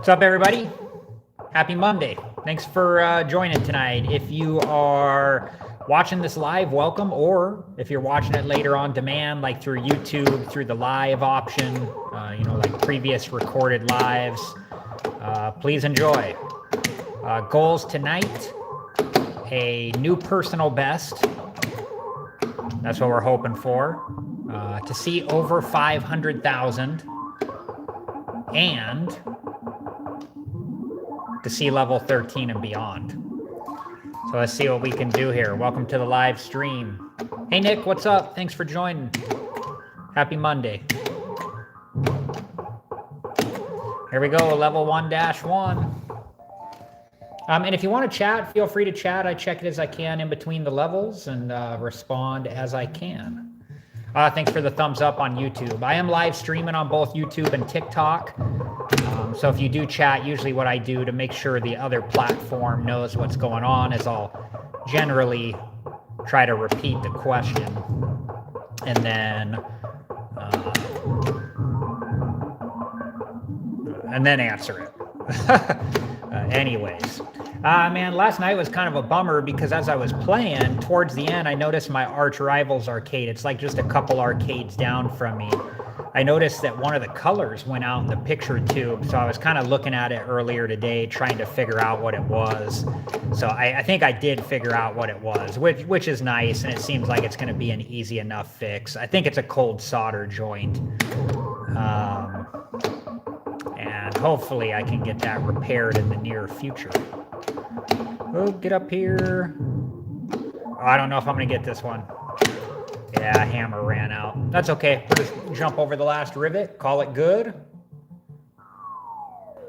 What's up, everybody? Happy Monday. Thanks for joining tonight. If you are watching this live, welcome. Or if you're watching it later on demand, like through YouTube, through the live option, like previous recorded lives, please enjoy. Goals tonight, a new personal best. That's what we're hoping for. To see over 500,000 and to see level 13 and beyond. So let's see what we can do here. Welcome to the live stream. Hey, Nick, what's up? Thanks for joining. Happy Monday. Here we go, level 1-1. And if you want to chat, feel free to chat. I check it as I can in between the levels and respond as I can. Thanks for the thumbs up on YouTube. I am live streaming on both YouTube and TikTok. So if you do chat, usually what I do to make sure the other platform knows what's going on is I'll generally try to repeat the question and then answer it. Anyways. Man, last night was kind of a bummer because as I was playing, towards the end, I noticed my Arch Rivals arcade. It's like just a couple arcades down from me. I noticed that one of the colors went out in the picture tube, so I was kind of looking at it earlier today, trying to figure out what it was. So I think I did figure out what it was, which is nice, and it seems like it's going to be an easy enough fix. I think it's a cold solder joint. And hopefully I can get that repaired in the near future. Oh, get up here. Oh, I don't know if I'm going to get this one. Yeah, hammer ran out. That's okay. We'll just jump over the last rivet, call it good.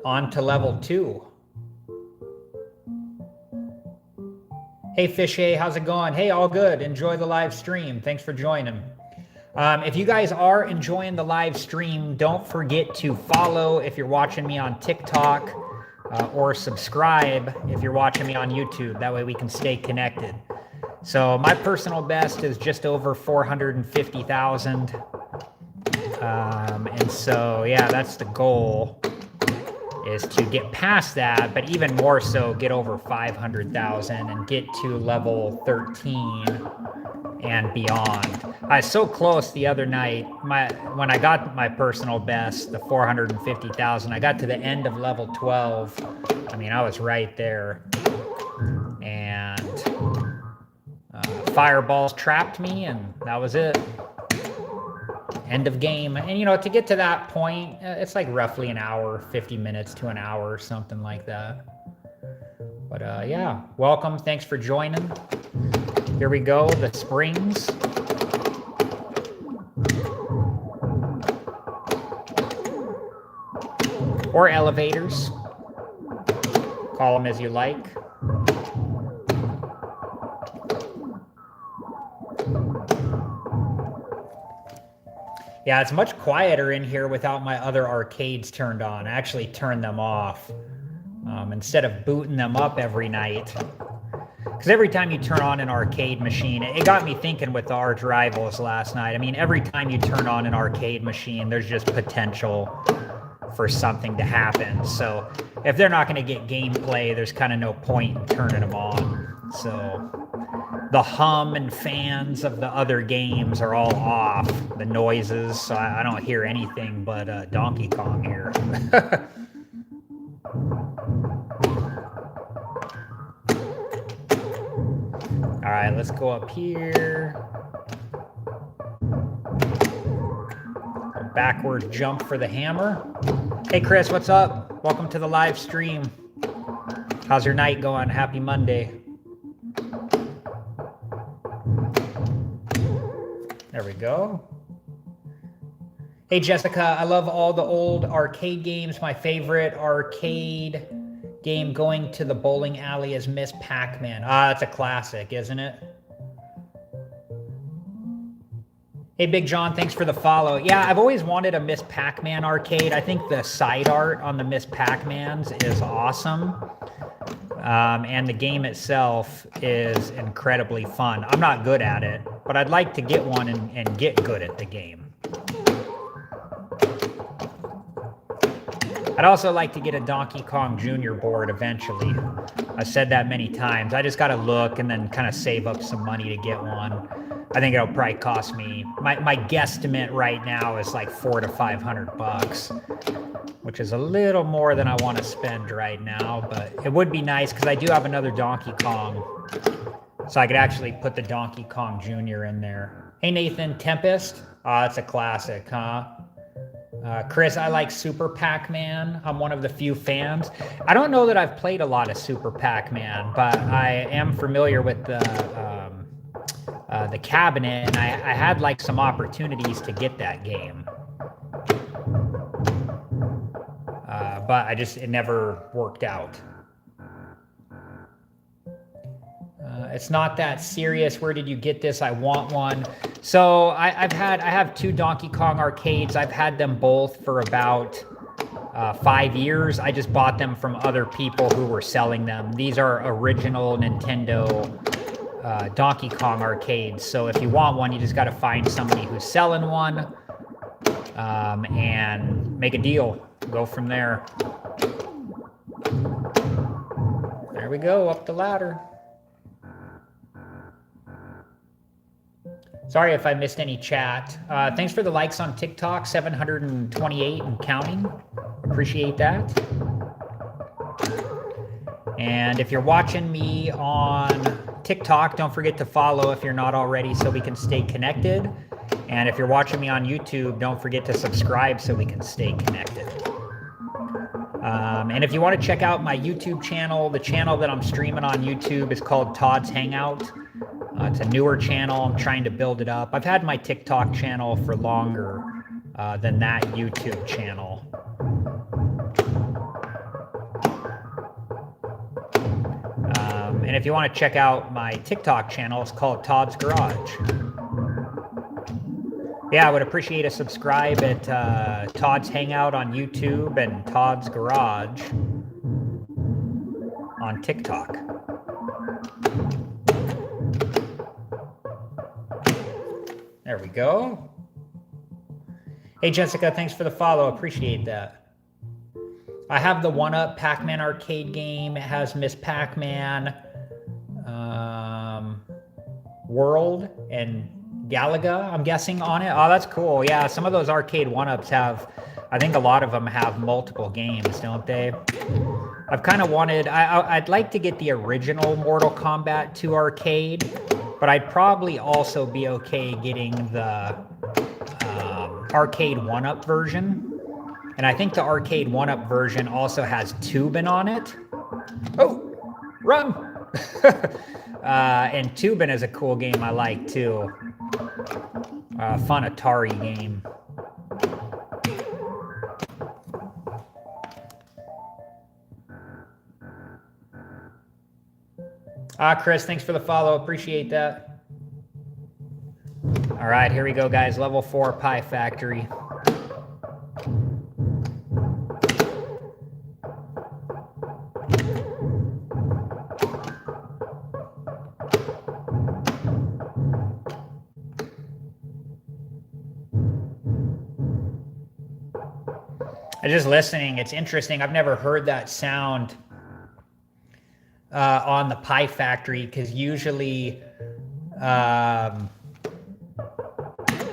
On to level 2. Hey, Fishay, how's it going? Hey, all good. Enjoy the live stream. Thanks for joining. If you guys are enjoying the live stream, don't forget to follow if you're watching me on TikTok or subscribe if you're watching me on YouTube. That way we can stay connected. So my personal best is just over 450,000. And so, yeah, that's the goal, is to get past that, but even more so get over 500,000 and get to level 13 and beyond. I was so close the other night. When I got my personal best, the 450,000, I got to the end of level 12. I mean, I was right there. And fireballs trapped me, and that was it. End of game. And, to get to that point, it's like roughly an hour, 50 minutes to an hour, something like that. But, yeah, welcome. Thanks for joining. Here we go, the springs. Or elevators. Call them as you like. Yeah, it's much quieter in here without my other arcades turned on. I actually turned them off instead of booting them up every night. Because every time you turn on an arcade machine, it got me thinking with the Arch Rivals last night. I mean, every time you turn on an arcade machine, there's just potential for something to happen. So if they're not going to get gameplay, there's kind of no point in turning them on. So the hum and fans of the other games are all off. The noises, so I don't hear anything but Donkey Kong here. All right, let's go up here. A backward jump for the hammer. Hey, Chris, what's up? Welcome to the live stream. How's your night going? Happy Monday. There we go. Hey, Jessica, I love all the old arcade games. My favorite arcade game going to the bowling alley is Miss Pac-Man. That's a classic, isn't it? Hey, Big John, thanks for the follow. Yeah, I've always wanted a Miss Pac-Man arcade. I think the side art on the Miss Pac-Mans is awesome. And the game itself is incredibly fun. I'm not good at it, but I'd like to get one and get good at the game. I'd also like to get a Donkey Kong Jr. board eventually. I've said that many times. I just got to look and then kind of save up some money to get one. I think it'll probably cost me, my guesstimate right now is like $400 to $500, which is a little more than I want to spend right now, but it would be nice because I do have another Donkey Kong, so I could actually put the Donkey Kong Jr. in there. Hey Nathan, Tempest? Oh, that's a classic, huh? Chris, I like Super Pac-Man. I'm one of the few fans. I don't know that I've played a lot of Super Pac-Man, but I am familiar with the cabinet, and I had like some opportunities to get that game. But it never worked out. It's not that serious. Where did you get this? I want one. So I have 2 Donkey Kong arcades. I've had them both for about 5 years. I just bought them from other people who were selling them. These are original Nintendo Donkey Kong arcades. So if you want one, you just got to find somebody who's selling one and make a deal. Go from there. There we go, up the ladder. Sorry if I missed any chat. Thanks for the likes on TikTok, 728 and counting. Appreciate that. And if you're watching me on TikTok, don't forget to follow if you're not already so we can stay connected. And if you're watching me on YouTube, don't forget to subscribe so we can stay connected. And if you want to check out my YouTube channel, the channel that I'm streaming on YouTube is called Todd's Hangout. It's a newer channel. I'm trying to build it up. I've had my TikTok channel for longer than that YouTube channel. And if you want to check out my TikTok channel, it's called Todd's Garage. Yeah, I would appreciate a subscribe at Todd's Hangout on YouTube and Todd's Garage on TikTok. There we go. Hey, Jessica, thanks for the follow. Appreciate that. I have the 1-Up Pac-Man arcade game. It has Miss Pac-Man, World, and Galaga, I'm guessing, on it. Oh, that's cool. Yeah, some of those arcade 1-Ups have, I think a lot of them have multiple games, don't they? I've kind of wanted, I'd like to get the original Mortal Kombat 2 arcade, but I'd probably also be okay getting the arcade 1-Up version. And I think the arcade 1-Up version also has Tubin on it. Oh, run! And Tubin is a cool game I like too. Fun Atari game. Chris, thanks for the follow. Appreciate that. All right, here we go, guys. Level 4 Pie Factory. Just listening, it's interesting. I've never heard that sound on the Pie Factory because usually,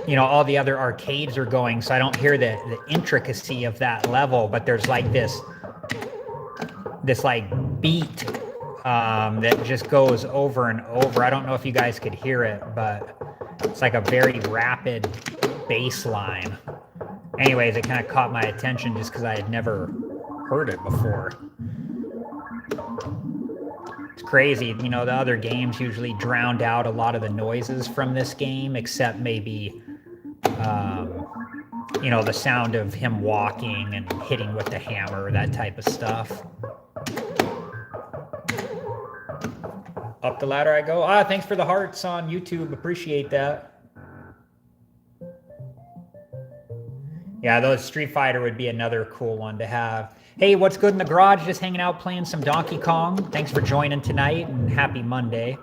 you know, all the other arcades are going, so I don't hear the intricacy of that level. But there's like this like beat that just goes over and over. I don't know if you guys could hear it, but it's like a very rapid bass line. Anyways, it kind of caught my attention just because I had never heard it before. It's crazy. You know, the other games usually drowned out a lot of the noises from this game, except maybe, you know, the sound of him walking and hitting with the hammer, that type of stuff. Up the ladder I go. Thanks for the hearts on YouTube. Appreciate that. Yeah, those Street Fighter would be another cool one to have. Hey, what's good in the garage? Just hanging out playing some Donkey Kong. Thanks for joining tonight and happy Monday.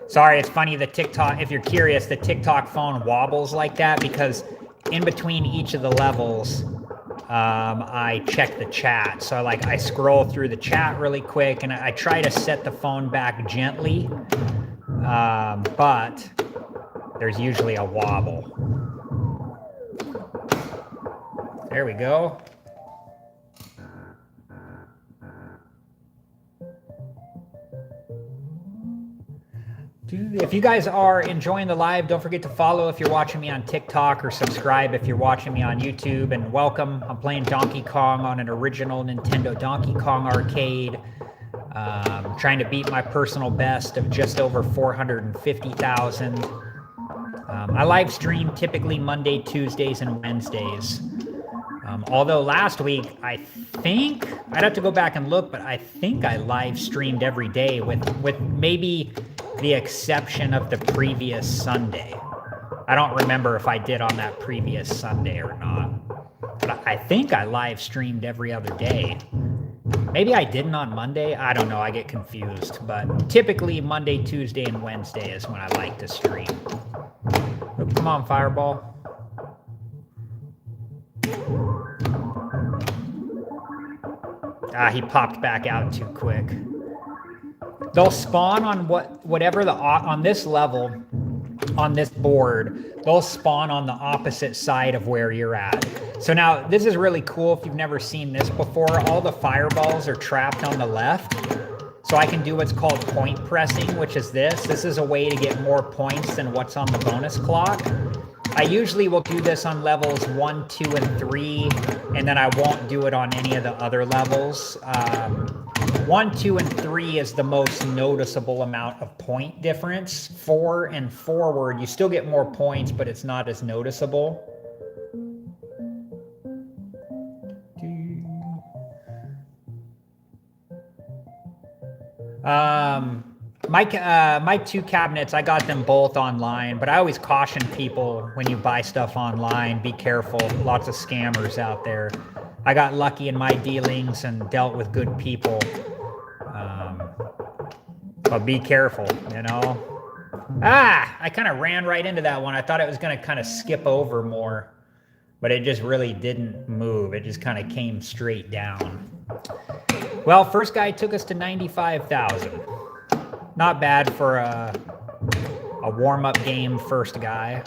Sorry, it's funny, the TikTok, if you're curious, the TikTok phone wobbles like that because in between each of the levels, I check the chat. So I scroll through the chat really quick, and I try to set the phone back gently, but there's usually a wobble. There we go. If you guys are enjoying the live, don't forget to follow if you're watching me on TikTok, or subscribe if you're watching me on YouTube. And welcome. I'm playing Donkey Kong on an original Nintendo Donkey Kong arcade. Trying to beat my personal best of just over 450,000. I live stream typically Monday, Tuesdays, and Wednesdays. Although last week, I think, I'd have to go back and look, but I think I live streamed every day with maybe the exception of the previous Sunday. I don't remember if I did on that previous Sunday or not. But I think I live streamed every other day. Maybe I didn't on Monday. I don't know. I get confused. But typically Monday, Tuesday, and Wednesday is when I like to stream. Oh, come on, Fireball. He popped back out too quick. They'll spawn on whatever on this level, on this board, they'll spawn on the opposite side of where you're at. So now this is really cool if you've never seen this before. All the fireballs are trapped on the left. So I can do what's called point pressing, which is this. This is a way to get more points than what's on the bonus clock. I usually will do this on levels 1, 2, and 3, and then I won't do it on any of the other levels. 1, 2, and 3 is the most noticeable amount of point difference. 4 and forward, you still get more points, but it's not as noticeable. My two cabinets, I got them both online, but I always caution people when you buy stuff online, be careful. Lots of scammers out there. I got lucky in my dealings and dealt with good people. But be careful, you know. I kind of ran right into that one. I thought it was going to kind of skip over more, but it just really didn't move. It just kind of came straight down. Well, first guy took us to 95,000. Not bad for a warm-up game first guy.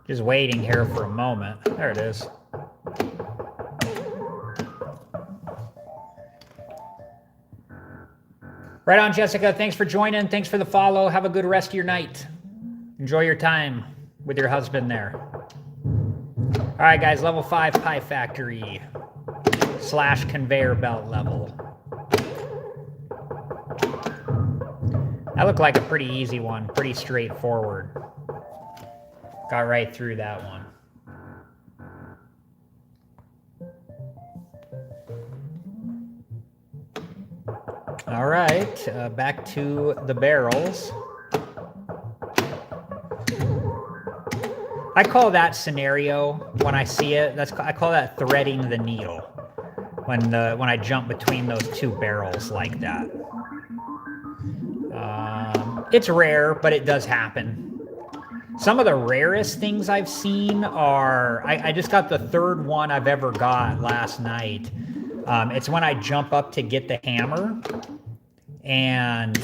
Just waiting here for a moment. There it is. Right on, Jessica. Thanks for joining. Thanks for the follow. Have a good rest of your night. Enjoy your time with your husband there. All right, guys. Level 5 Pie Factory / conveyor belt level. That looked like a pretty easy one. Pretty straightforward. Got right through that one. All right, back to the barrels. I call that scenario when I see it. I call that threading the needle. When I jump between those two barrels like that. It's rare, but it does happen. Some of the rarest things I've seen are, I just got the third one I've ever got last night. It's when I jump up to get the hammer, and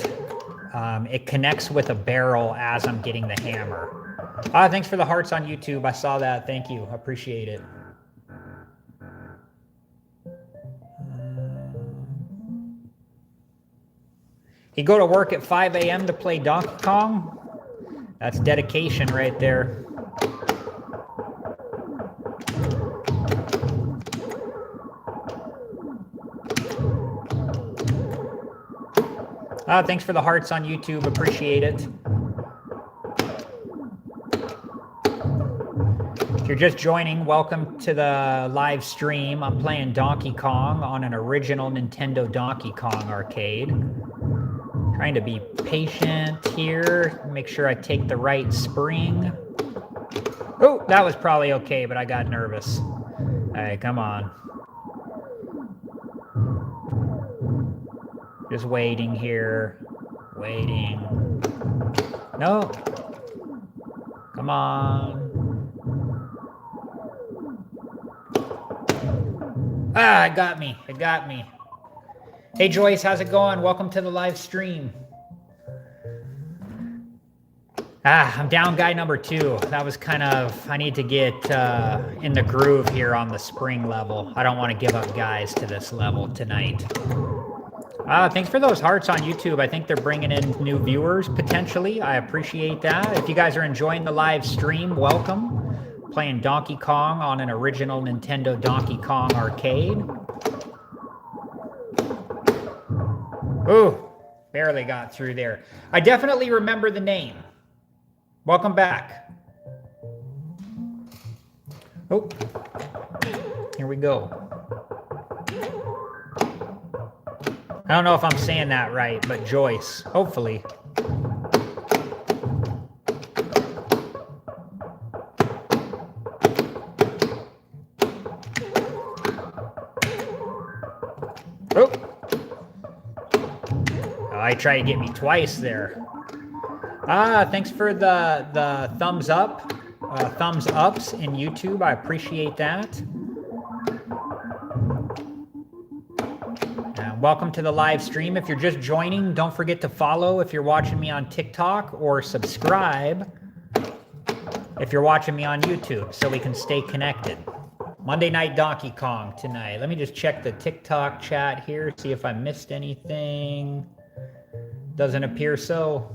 it connects with a barrel as I'm getting the hammer. Thanks for the hearts on YouTube. I saw that. Thank you. I appreciate it. You go to work at 5 a.m. to play Donkey Kong? That's dedication right there. Thanks for the hearts on YouTube. Appreciate it. If you're just joining, welcome to the live stream. I'm playing Donkey Kong on an original Nintendo Donkey Kong arcade. Trying to be patient here, make sure I take the right spring. Oh, that was probably okay, but I got nervous. All right, come on. Just waiting here, waiting. No. Come on. Ah, it got me. It got me. Hey, Joyce, how's it going? Welcome to the live stream. I'm down guy number 2. That was kind of, I need to get in the groove here on the spring level. I don't want to give up guys to this level tonight. Thanks for those hearts on YouTube. I think they're bringing in new viewers, potentially. I appreciate that. If you guys are enjoying the live stream, welcome. Playing Donkey Kong on an original Nintendo Donkey Kong arcade. Ooh, barely got through there. I definitely remember the name. Welcome back. Oh, here we go. I don't know if I'm saying that right, but Joyce, hopefully. Oh, I tried to get me twice there. Thanks for the thumbs up, thumbs ups in YouTube. I appreciate that. Welcome to the live stream. If you're just joining, don't forget to follow if you're watching me on TikTok, or subscribe if you're watching me on YouTube, so we can stay connected. Monday Night Donkey Kong tonight. Let me just check the TikTok chat here, see if I missed anything. Doesn't appear so.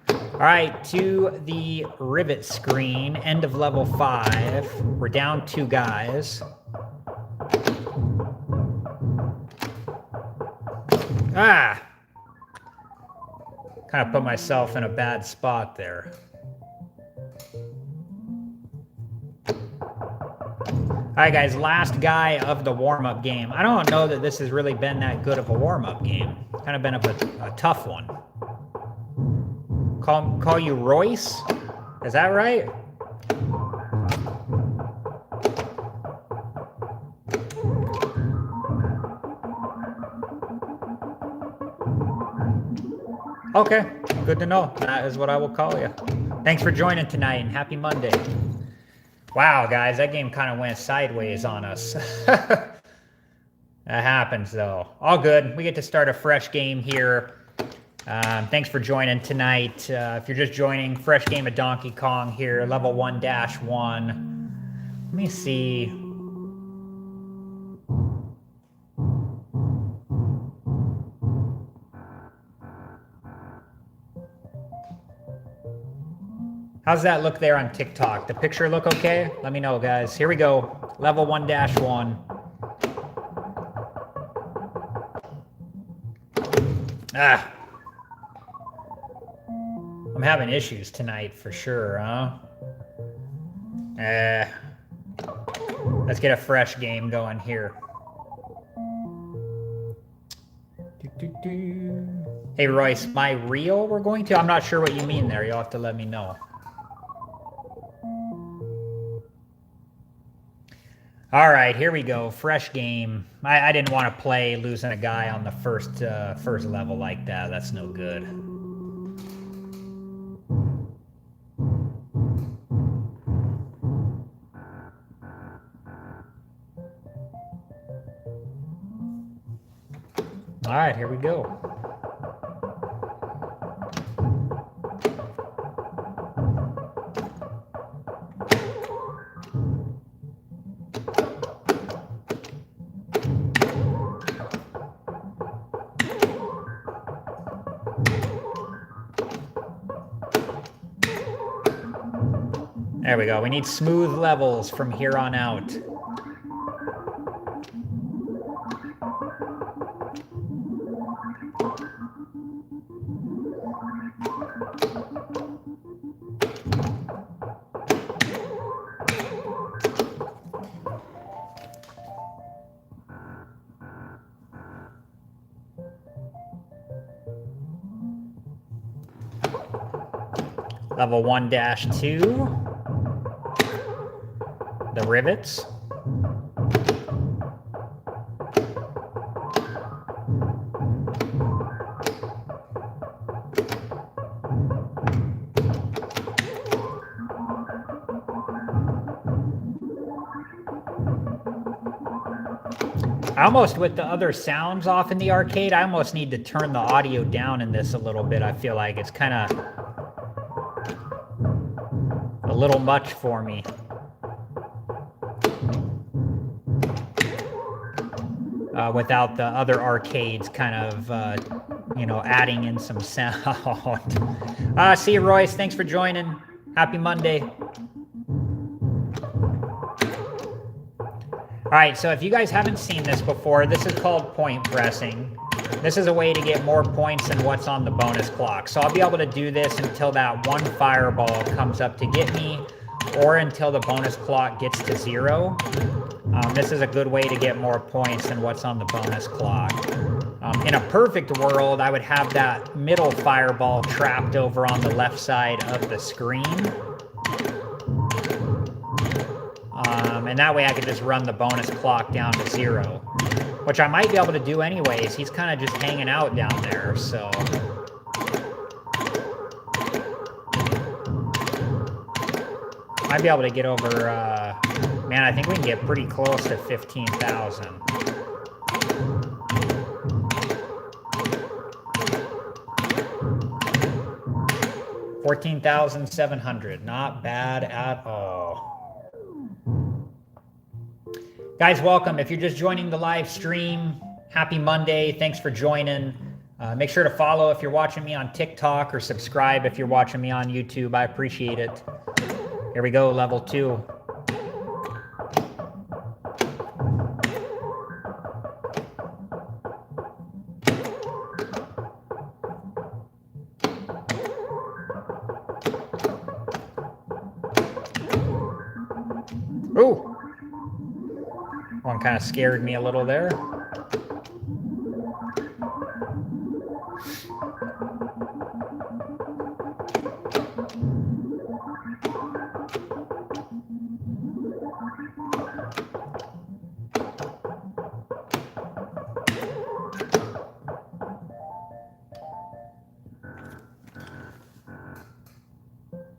All right, to the rivet screen, end of level 5. We're down 2 guys. Ah! Kind of put myself in a bad spot there. All right, guys, last guy of the warm-up game. I don't know that this has really been that good of a warm-up game. Kind of been a tough one. Call you Royce? Is that right? Okay, good to know. That is what I will call you. Thanks for joining tonight, and happy Monday. Wow, guys, that game kind of went sideways on us. That happens, though. All good. We get to start a fresh game here. Thanks for joining tonight. If you're just joining, fresh game of Donkey Kong here, level 1-1. Let me see. How's that look there on TikTok? The picture look okay? Let me know, guys. Here we go. Level 1-1. Ah. I'm having issues tonight for sure, huh? Let's get a fresh game going here. Hey, Royce, my reel we're going to? I'm not sure what you mean there. You'll have to let me know. All right, here we go. Fresh game. I didn't want to play losing a guy on the first level like that. That's no good. All right, here we go. There we go. We need smooth levels from here on out. Level 1-2. The rivets. I almost, with the other sounds off in the arcade, I almost need to turn the audio down in this a little bit. I feel like it's kind of a little much for me. Without the other arcades kind of, adding in some sound. See you, Royce. Thanks for joining. Happy Monday. All right, so if you guys haven't seen this before, this is called point pressing. This is a way to get more points than what's on the bonus clock. So I'll be able to do this until that one fireball comes up to get me, or until the bonus clock gets to 0. This is a good way to get more points than what's on the bonus clock. In a perfect world, I would have that middle fireball trapped over on the left side of the screen. And that way I could just run the bonus clock down to 0, which I might be able to do anyways. He's kind of just hanging out down there, so. Might be able to get over, man, I think we can get pretty close to 15,000. $14,700, not bad at all. Guys, welcome. If you're just joining the live stream, happy Monday. Thanks for joining. Make sure to follow if you're watching me on TikTok, or subscribe if you're watching me on YouTube. I appreciate it. Here we go, level 2. Ooh. One kind of scared me a little there.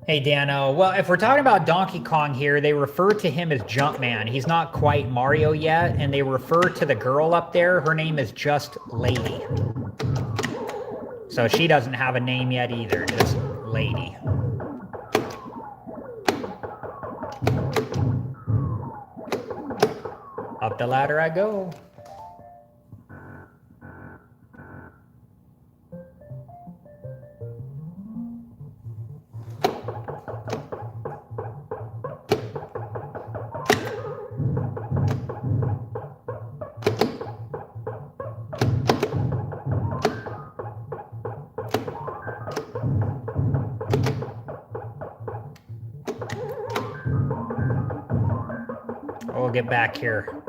Hey, Dano. Well, if we're talking about Donkey Kong here, they refer to him as Jumpman. He's not quite Mario yet, and they refer to the girl up there. Her name is just Lady. So she doesn't have a name yet either, just Lady. Up the ladder I go. We'll get back here.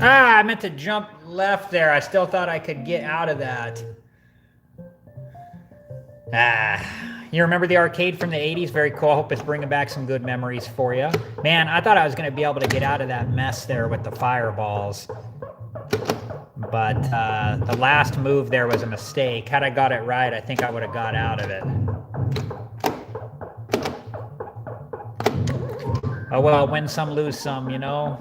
I meant to jump left there. I still thought I could get out of that. You remember the arcade from the 80s? Very cool. I hope it's bringing back some good memories for you. Man, I thought I was going to be able to get out of that mess there with the fireballs. But the last move there was a mistake. Had I got it right, I think I would have got out of it. Oh well, win some, lose some, you know?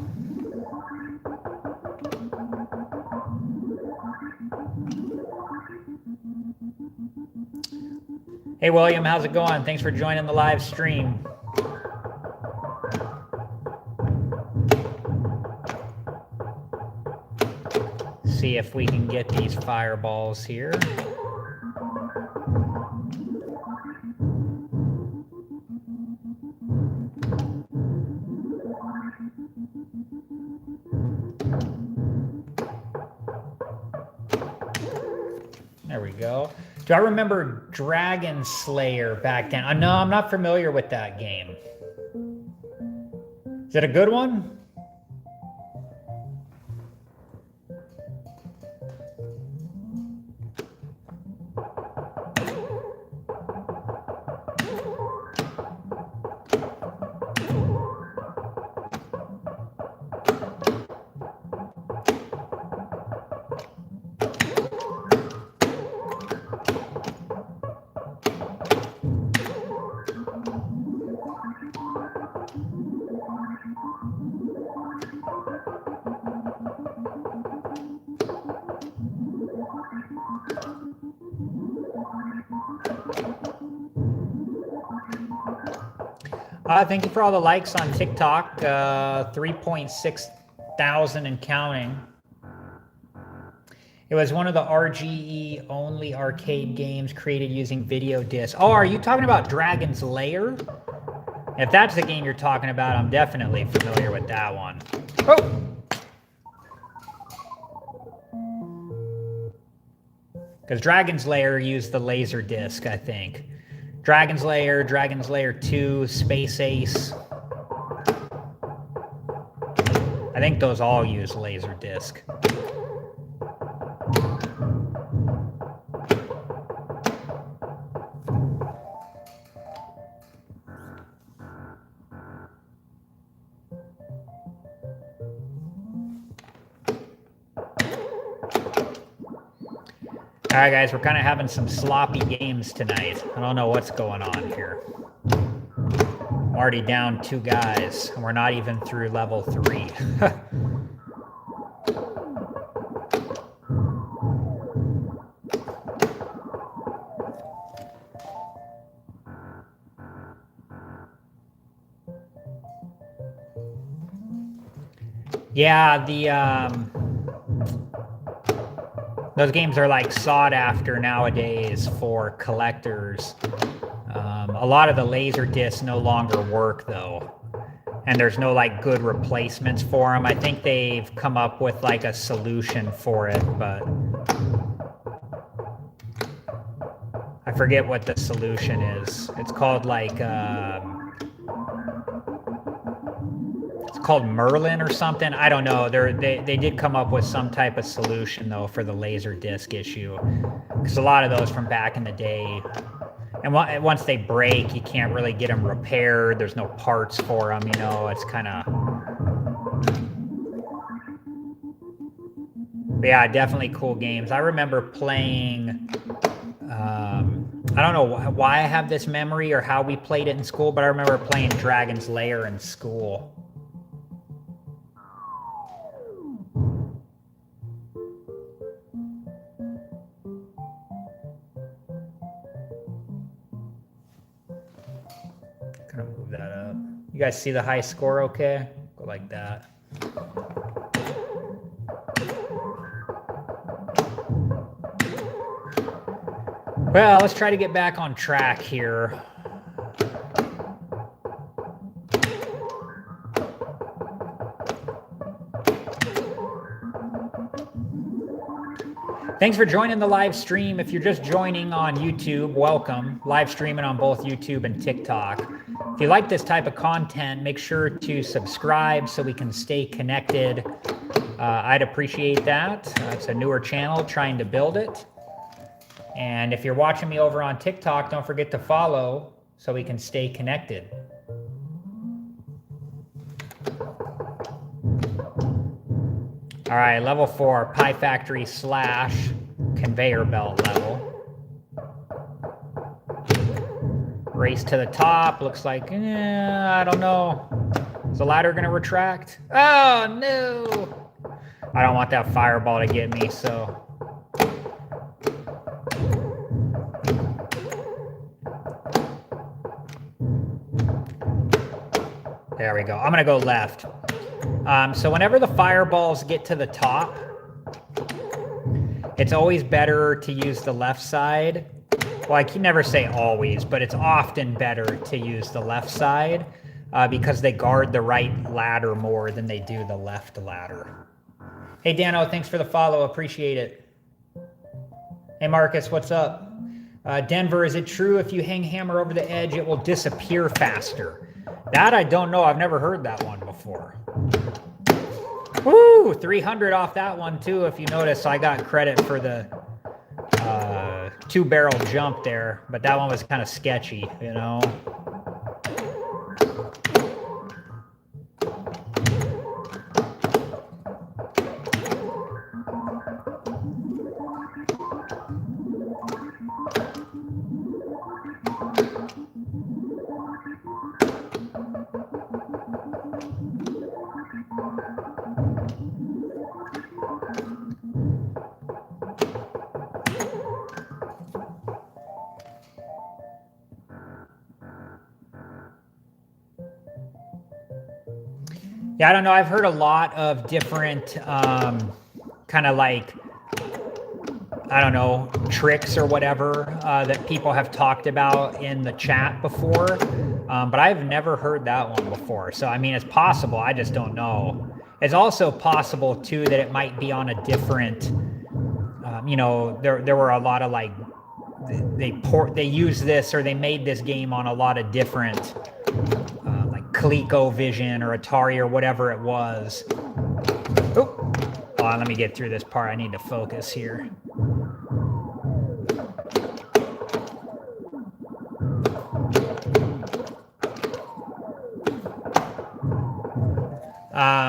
Hey, William, how's it going? Thanks for joining the live stream. See if we can get these fireballs here. go. Do I remember Dragon Slayer back then? No, I'm not familiar with that game. Is it a good one? Thank you for all the likes on TikTok. 3.6 thousand and counting. It was one of the RGE only arcade games created using video disc. Oh, are you talking about Dragon's Lair? If that's the game you're talking about, I'm definitely familiar with that one. Oh! Because Dragon's Lair used the laser disc, I think. Dragon's Lair 2, Space Ace. I think those all use laser disc. All right, guys, we're kind of having some sloppy games tonight. I don't know what's going on here. I'm already down 2 guys, and we're not even through level 3. Yeah, those games are like sought after nowadays for collectors. A lot of the laser discs no longer work though, and there's no like good replacements for them. I think they've come up with like a solution for it, but I forget what the solution is. It's called like it's called Merlin or something. I don't know. They did come up with some type of solution though for the laser disc issue, because a lot of those from back in the day, and once they break, you can't really get them repaired. There's no parts for them. You know, it's kind of. Yeah, definitely cool games. I remember playing. I don't know why I have this memory or how we played it in school, but I remember playing Dragon's Lair in school. Gonna move that up. You guys see the high score okay? Go like that. Well, let's try to get back on track here. Thanks for joining the live stream. If you're just joining on YouTube, welcome. Live streaming on both YouTube and TikTok. If you like this type of content, make sure to subscribe so we can stay connected. I'd appreciate that. It's a newer channel, trying to build it. And if you're watching me over on TikTok, don't forget to follow so we can stay connected. All right, level 4, Pie Factory / conveyor belt level. Race to the top. Looks like, I don't know. Is the ladder going to retract? Oh, no. I don't want that fireball to get me, so. There we go. I'm going to go left. So whenever the fireballs get to the top, it's always better to use the left side. Well, I can never say always, but it's often better to use the left side because they guard the right ladder more than they do the left ladder. Hey, Dano, thanks for the follow. Appreciate it. Hey, Marcus, what's up? Denver, is it true if you hang hammer over the edge, it will disappear faster? That I don't know. I've never heard that one before. Woo! 300 off that one, too, if you notice. I got credit for the two-barrel jump there, but that one was kind of sketchy, you know? Yeah, I don't know. I've heard a lot of different kind of like, I don't know, tricks or whatever that people have talked about in the chat before. But I've never heard that one before. So, I mean, it's possible. I just don't know. It's also possible, too, that it might be on a different, you know, there were a lot of like, they used this or they made this game on a lot of different ColecoVision or Atari or whatever it was. Oh, hold on, let me get through this part. I need to focus here.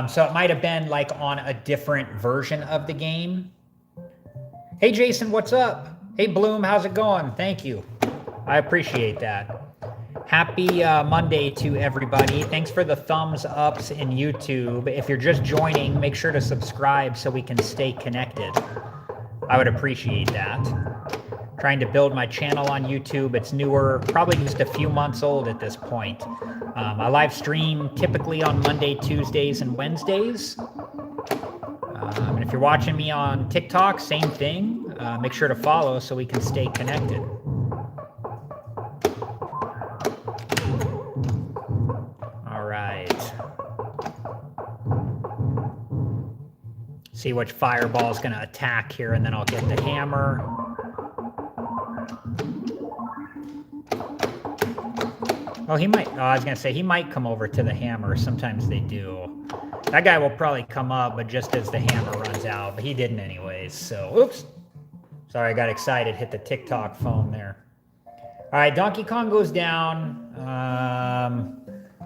So it might have been like on a different version of the game. Hey, Jason, what's up? Hey, Bloom, how's it going? Thank you. I appreciate that. Happy Monday to everybody. Thanks for the thumbs ups in YouTube. If you're just joining, make sure to subscribe so we can stay connected. I would appreciate that. Trying to build my channel on YouTube. It's newer, probably just a few months old at this point. I live stream typically on Monday, Tuesdays, and Wednesdays. And if you're watching me on TikTok, same thing. Make sure to follow so we can stay connected. See which fireball is going to attack here, and then I'll get the hammer. Oh, he might. Oh, I was going to say, he might come over to the hammer. Sometimes they do. That guy will probably come up, but just as the hammer runs out. But he didn't anyways, so oops. Sorry, I got excited. Hit the TikTok phone there. All right, Donkey Kong goes down.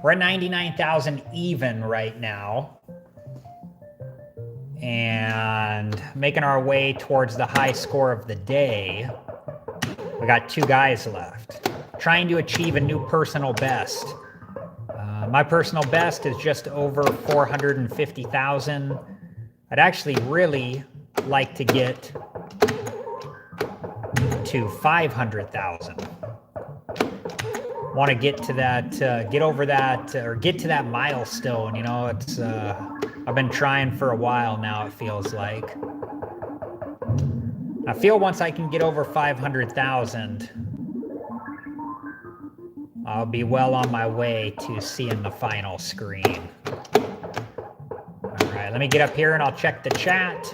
We're at 99,000 even right now. And making our way towards the high score of the day. We got 2 guys left. Trying to achieve a new personal best. My personal best is just over 450,000. I'd actually really like to get to 500,000. Want to get to that, get over that, or get to that milestone. You know, it's I've been trying for a while now, it feels like. I feel once I can get over 500,000, I'll be well on my way to seeing the final screen. All right, let me get up here and I'll check the chat.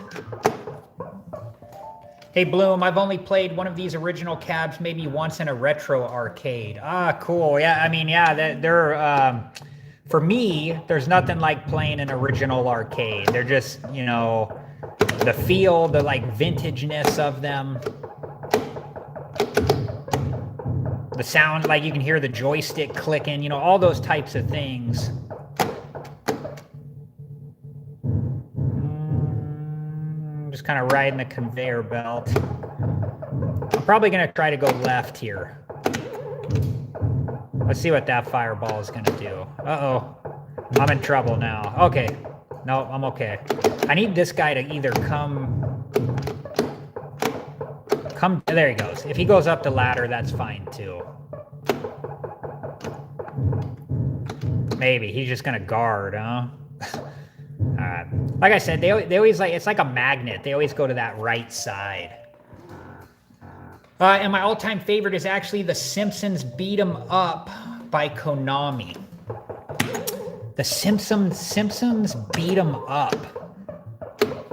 Hey, Bloom, I've only played one of these original cabs maybe once in a retro arcade. Ah, cool. Yeah, I mean, yeah, they're... For me, there's nothing like playing an original arcade. They're just, you know, the feel, the like vintageness of them. The sound, like you can hear the joystick clicking, you know, all those types of things. Just kind of riding the conveyor belt. I'm probably going to try to go left here. Let's see what that fireball is going to do. Uh-oh. I'm in trouble now. Okay. No, I'm okay. I need this guy to either come... There he goes. If he goes up the ladder, that's fine, too. Maybe. He's just going to guard, huh? Like I said, they always like... It's like a magnet. They always go to that right side. And my all-time favorite is actually The Simpsons Beat 'em Up by Konami. The Simpsons Beat 'em Up.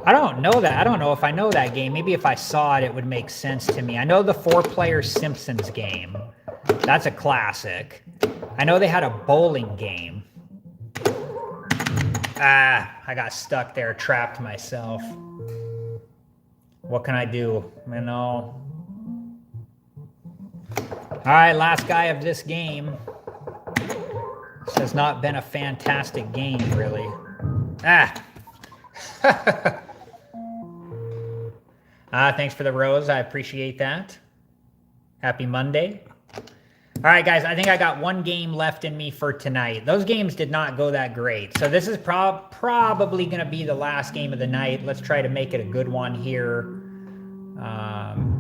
I don't know that. I don't know if I know that game. Maybe if I saw it, it would make sense to me. I know the 4-player Simpsons game. That's a classic. I know they had a bowling game. Ah, I got stuck there, trapped myself. What can I do? You know. All right, last guy of this game. This has not been a fantastic game, really. Ah. Thanks for the rose. I appreciate that. Happy Monday. All right, guys, I think I got one game left in me for tonight. Those games did not go that great. So this is probably going to be the last game of the night. Let's try to make it a good one here.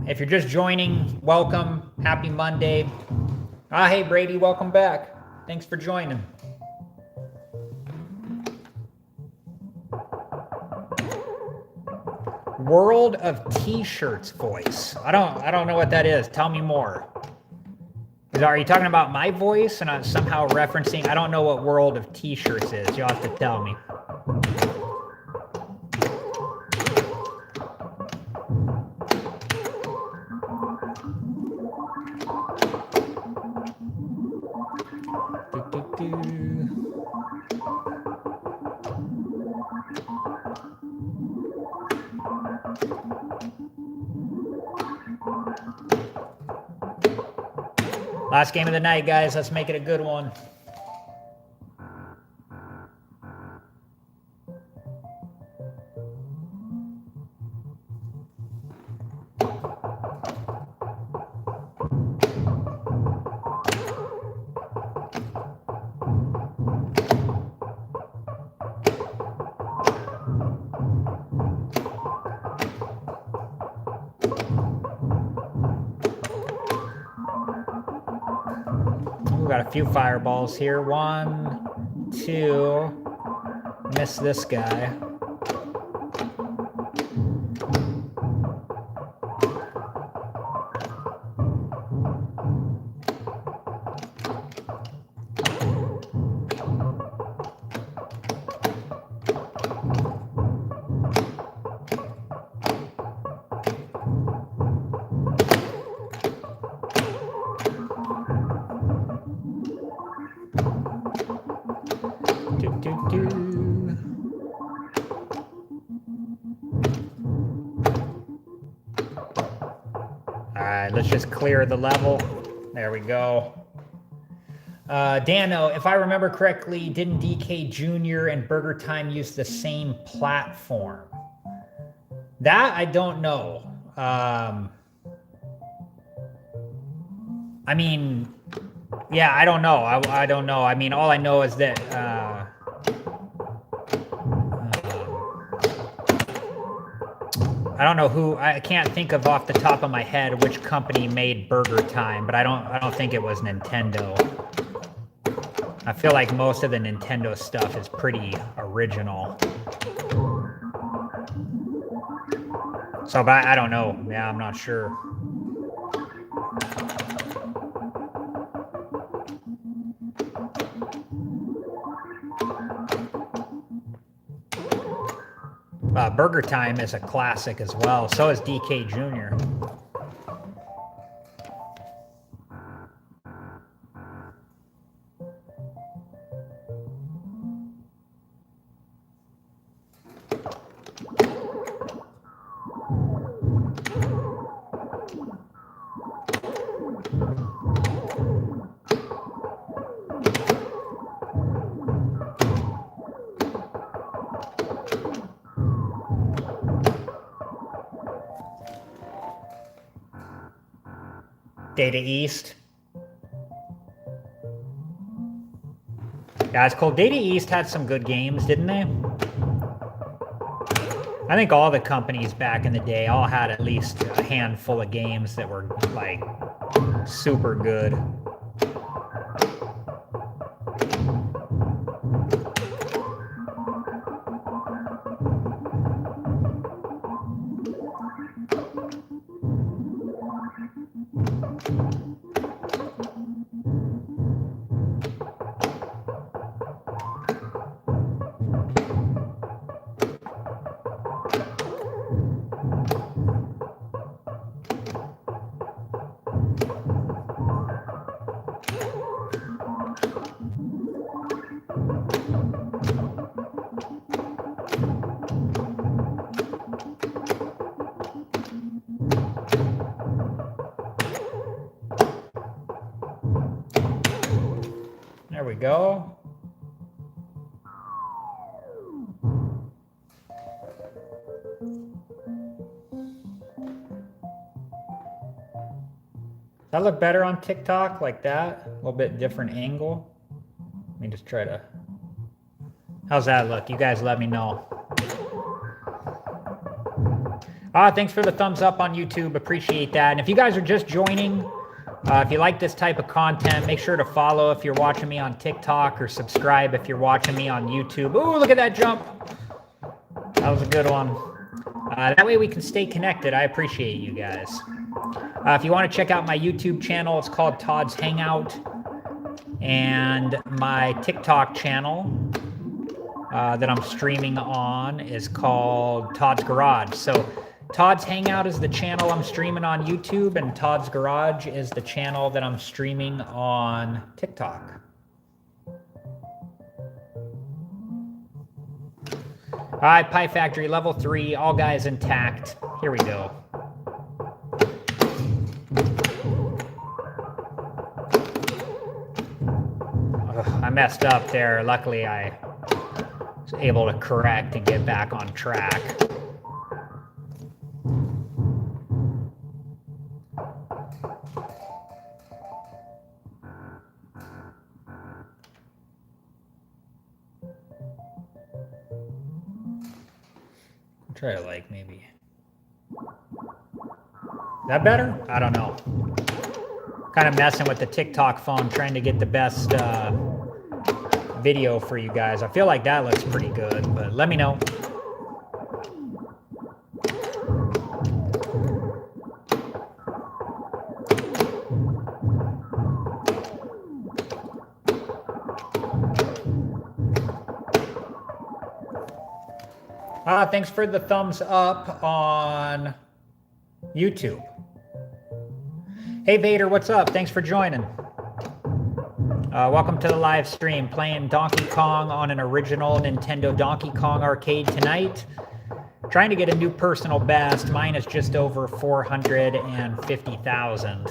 If you're just joining, welcome. Happy Monday. Hey, Brady, welcome back. Thanks for joining. World of T-shirts voice. I don't know what that is. Tell me more. Are you talking about my voice and I'm somehow referencing? I don't know what World of T-shirts is. You'll have to tell me. Last game of the night, guys. Let's make it a good one. We got a few fireballs here. 1, 2. Miss this guy. Alright, let's just clear the level. There we go. Dano, if I remember correctly, didn't DK Jr. and Burger Time use the same platform? That I don't know. I mean, yeah, I don't know. I don't know. I mean, all I know is that I don't know who. I can't think of off the top of my head which company made Burger Time, but I don't think it was Nintendo. I feel like most of the Nintendo stuff is pretty original. So, but I don't know. Yeah, I'm not sure. Burger Time is a classic as well. So is DK Jr. Data East. Yeah, it's cool. Data East had some good games, didn't they? I think all the companies back in the day all had at least a handful of games that were, like, super good. we go. Does that look better on TikTok like that? A little bit different angle. Let me just try to... How's that look? You guys let me know. Thanks for the thumbs up on YouTube. Appreciate that. And if you guys are just joining, if you like this type of content, make sure to follow if you're watching me on TikTok, or subscribe if you're watching me on YouTube. Ooh, look at that jump. That was a good one. That way we can stay connected. I appreciate you guys. If you want to check out my YouTube channel, it's called Todd's Hangout. And my TikTok channel that I'm streaming on is called Todd's Garage. So Todd's Hangout is the channel I'm streaming on YouTube, and Todd's Garage is the channel that I'm streaming on TikTok. All right, Pie Factory, level 3, all guys intact. Here we go. Ugh, I messed up there. Luckily, I was able to correct and get back on track. Try to like maybe. Is that better? I don't know. Kind of messing with the TikTok phone, trying to get the best video for you guys. I feel like that looks pretty good, but let me know. Thanks for the thumbs up on YouTube. Hey Vader, what's up? Thanks for joining. Welcome to the live stream. Playing Donkey Kong on an original Nintendo Donkey Kong arcade tonight. Trying to get a new personal best. Mine is just over 450,000.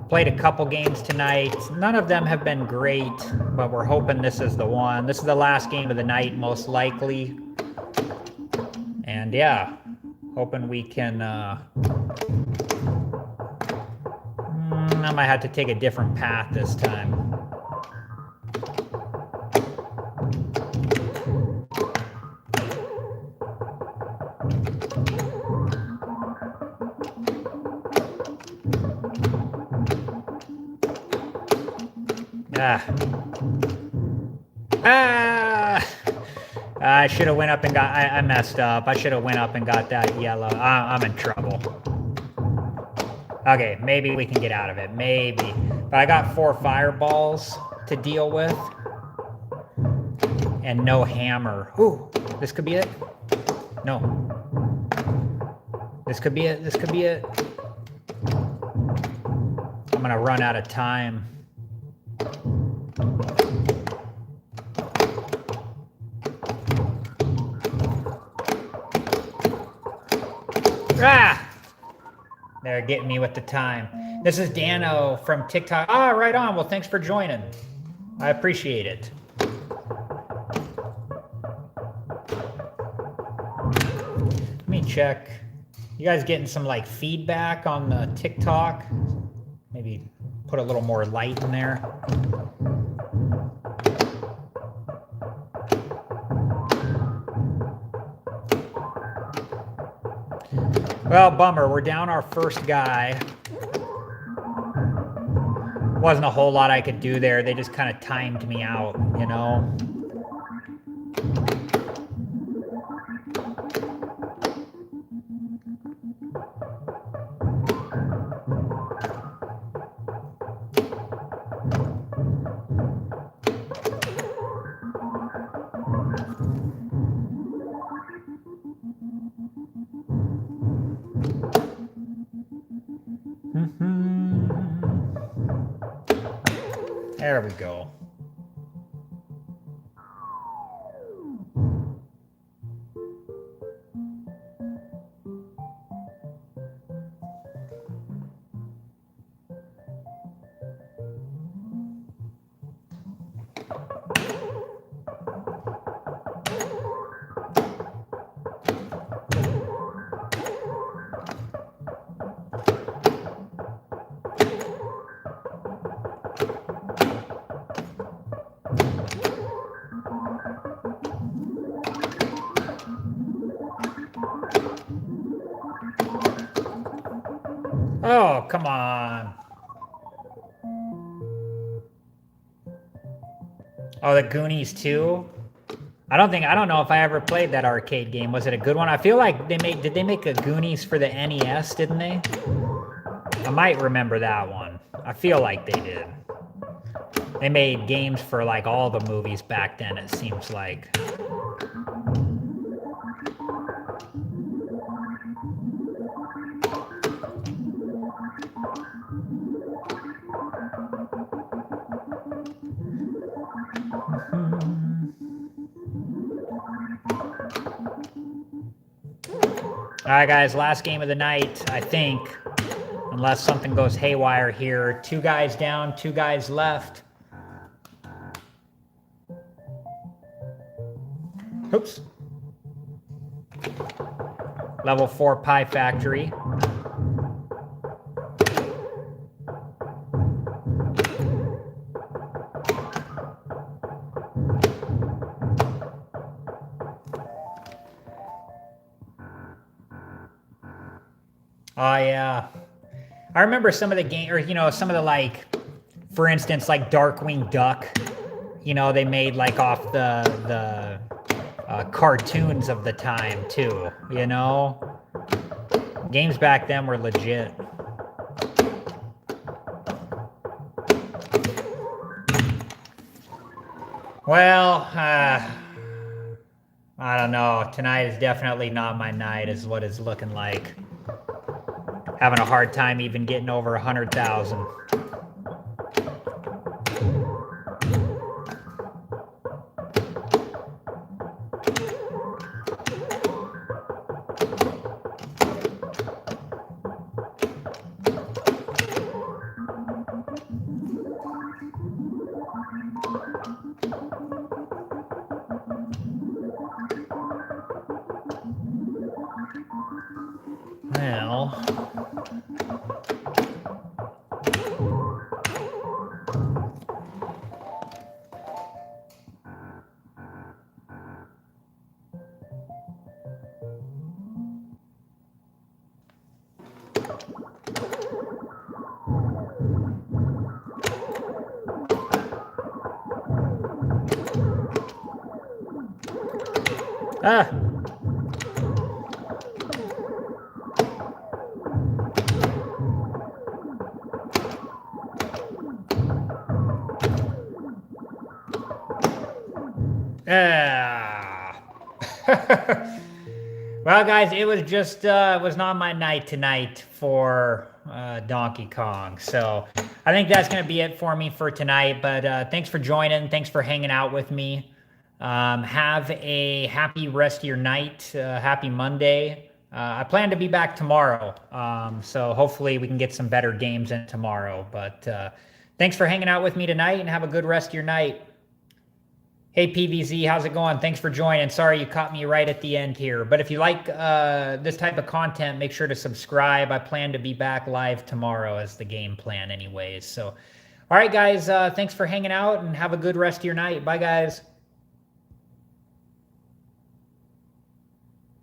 Played a couple games tonight. None of them have been great, but we're hoping this is the one. This is the last game of the night, most likely. And yeah, hoping we can... I might have to take a different path this time. I should have went up and got... I messed up. I should have went up and got that yellow. I'm in trouble. Okay, maybe we can get out of it. Maybe. But I got 4 fireballs to deal with. And no hammer. Ooh, this could be it. No. This could be it. This could be it. I'm gonna run out of time. Ah! They're getting me with the time. This is Dano from TikTok. Right on. Well, thanks for joining. I appreciate it. Let me check. You guys getting some like feedback on the TikTok? Maybe put a little more light in there. Well, bummer. We're down our first guy. Wasn't a whole lot I could do there. They just kind of timed me out, you know? There we go. come on. Oh, the Goonies 2? I don't know if I ever played that arcade game. Was it a good one? I feel like did they make a Goonies for the NES, didn't they? I might remember that one. I feel like they did. They made games for like all the movies back then, it seems like. All right, guys, last game of the night, I think. Unless something goes haywire here. 2 guys down, 2 guys left. Oops. Level 4 Pie Factory. Oh, yeah. I remember some of the game, or, you know, some of the, like, for instance, like Darkwing Duck, you know, they made, like, off the cartoons of the time, too, you know? Games back then were legit. Well, I don't know. Tonight is definitely not my night, is what it's looking like. Having a hard time even getting over 100,000. Well, ah. Well, guys, it was just was not my night tonight for Donkey Kong. So I think that's going to be it for me for tonight. But thanks for joining. Thanks for hanging out with me. Have a happy rest of your night. Happy Monday. I plan to be back tomorrow. So hopefully we can get some better games in tomorrow. But thanks for hanging out with me tonight, and have a good rest of your night. Hey, PVZ, how's it going? Thanks for joining. Sorry you caught me right at the end here. But if you like this type of content, make sure to subscribe. I plan to be back live tomorrow as the game plan anyways. So, all right, guys, thanks for hanging out, and have a good rest of your night. Bye, guys.